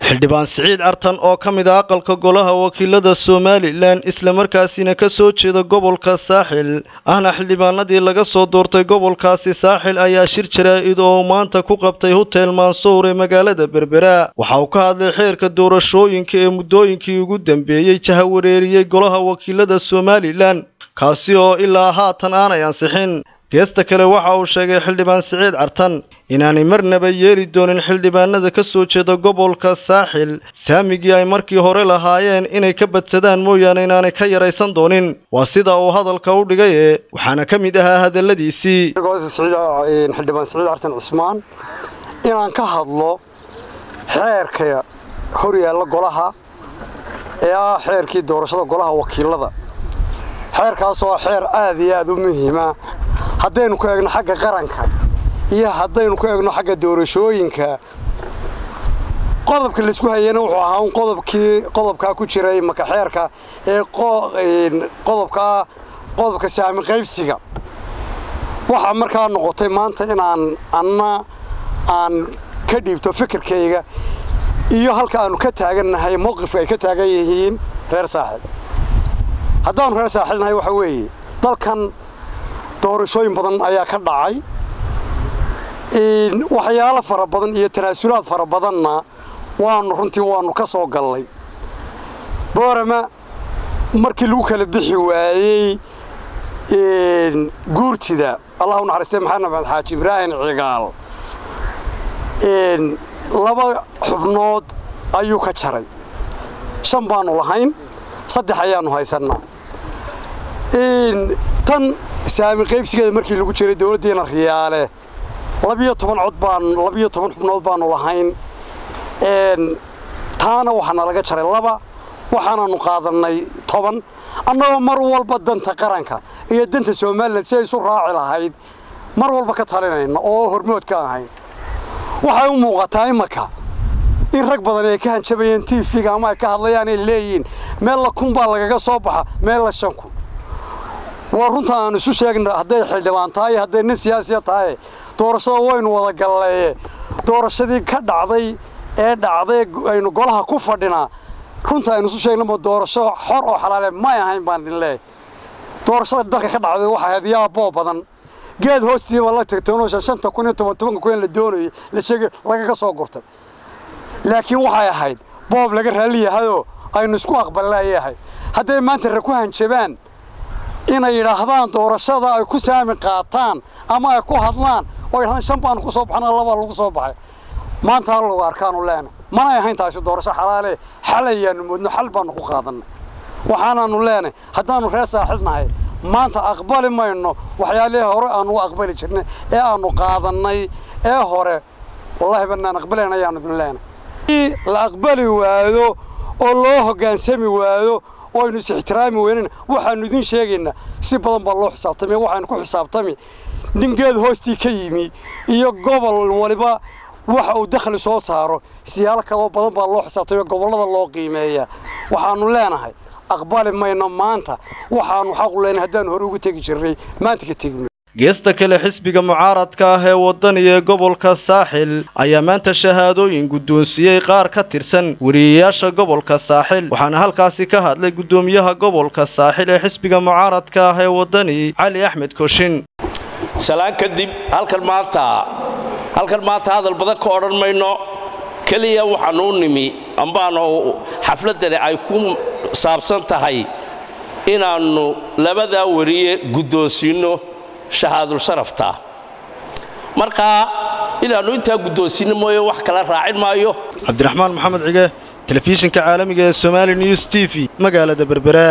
xildhibaan Siciid Cartan oo ka mid ah aqalka golaha wakiilada Somaliland isla markaasina ka soo jeeda gobolka Saaxil ahna xildhibaanadii laga soo doortay gobolkaasi Saaxil ayaa shir jaraa'id oo maanta ku qabtay Hotel Mansour ee magaalada Berbera waxa uu ka hadlay xeerka doorashooyinka ee muddooyinkii ugu dambeeyay jahawareeriyay golaha wakiilada Somaliland kaasi oo ilaa haatan aanay ansixin geesta kale waxa uu sheegay xildhibaan Siciid Cartan inaanay marnaba yeeli doonin xildhibaanada ka soo jeeda gobolka Saaxil saamigii ay markii hore lahaayeen inay ka badsadaan mooyaane inaanay ka yaraysan doonin waa sida uu hadalka u dhigay waxaana ka mid ahaa hadaladiisii xildhibaan Siciid Cartan Cismaan inaan ka hadlo xeerka horyaalla golaha ee ah xeerkii doorashada golaha wakiilada xeerkaas oo xeer aad iyo aad u muhiim ah haddaynu ku eegno xagga qaranka iyo haddaynu ku eegno xagga doorashooyinka qodobka la isku hayeen wuxuu ahaa qodobka ku jiray marka xeerka ee qodobka saami qaybsiga waxa markaa noqotay maanta inaan ka dhiibto fikirkayga iyo halka aanu ka taaganahay mowqifka ay ka taagan yihiin reer Saaxil haddaan reer Saaxilnahay waxa weeye dalkan doorashooyin badan ayaa ka dhacay waxyaalo fara badan iyo tanaasulaad fara badanna waanu ka soo galnay boorama markii lagu kala bixi waayay guurtida Allah u naxariistay maxamed xaaji Ibraahim Cigaal laba xubnood ayuu ka jaray shan baanu lahayn saddex ayaanu haysanaa tan saami qaybsigeeda markii lagu jiray dawladdeena Riyaale 12 xubnood baanu lahayn taana waxaana laga jaray laba waxaanu qaadanay 10 annagoo mar walba danta qaranka iyo danta Soomaaliland si ay isu raaci lahayd mar walba ka talinayna oo hormood ka ahayn waxay u muuqataa imaka in rag badan ay ka hanjabayeen TV-ga ama ay ka hadlayaan ay leeyihiin meel la kun baa lagaga soo baxa meel la 5 kun ورنتا أنا شو شيء هذا حلوان تاي هذا الناس سياسية تاي دورشة وين ولا قال دورشة دي كد عضي عضي إنه قالها كفردنا رنتا أنا شو شيء لما دورشة حر أو حلال ما يهين بان الله دورشة الدرك كد عضي واحد يا بابا بدن جد هوستي والله تكتونوش عشان تكون أنت كون للدوري لشيء لقى صقرت لكن واحد هيد باب لقى هاللي هذا أي نسكو أقبل لا يهي هذا ما أنت ركوهن شبان inay yiraahdaan doorashada ay ku saami qaataan ama ay ku hadlaan oo ay shanbaan ku soo baxna laba lagu soo baxay maanta lagu arkaan u leena mana ahayn taasi doorasho xalaale xalayaan mudno xal baan ku qaadanay waxaanaanu leenahay haddaanu reer Saaxilnahay maanta aqbali mayno waxyaalaha hore aanu aqbali jirnay ee aanu qaadanay ee hore wallahi banaan aqbalayna ayaanu leenahay la aqbali waayo oo loo hogaansami waayo وإنه سحترامي وين وحن ندين شيءنا سبضن بالله حسابتمي وحن كل حسابتمي ننجد هوستي كيمي يقبل والبا وح ودخل صوت صاروا سيالك الله بدن بالله حسابتمي قبل الله قيمة وحن لنا هاي أقبال ما ينام أنت وحن حقول لنا هدان هروج تجري ما أنت كتجمل geesta kale xisbiga mucaaradka ah ee wadaniga gobolka Saaxil ayaa maanta shahaadooyin guddoonsiyay qaar ka tirsan wariyaasha gobolka Saaxil waxaana halkaasi ka hadlay gudoomiyaha gobolka Saaxil ee xisbiga mucaaradka ah ee wadani Cali Axmed Kooshin salaan kadib halkan maanta hadal badan ka oran mayno kaliya waxaan u nimi ambaano xafladani ay ku saabsan tahay inaanu labada wariye guddoonsino shahaadul sharafta marka ilaanu inta guddoonsino mooyo wax kala raacin maayo Cabdiraxmaan Maxamed Cige telefishinka caalamiga ee Somali News TV magaalada Berbera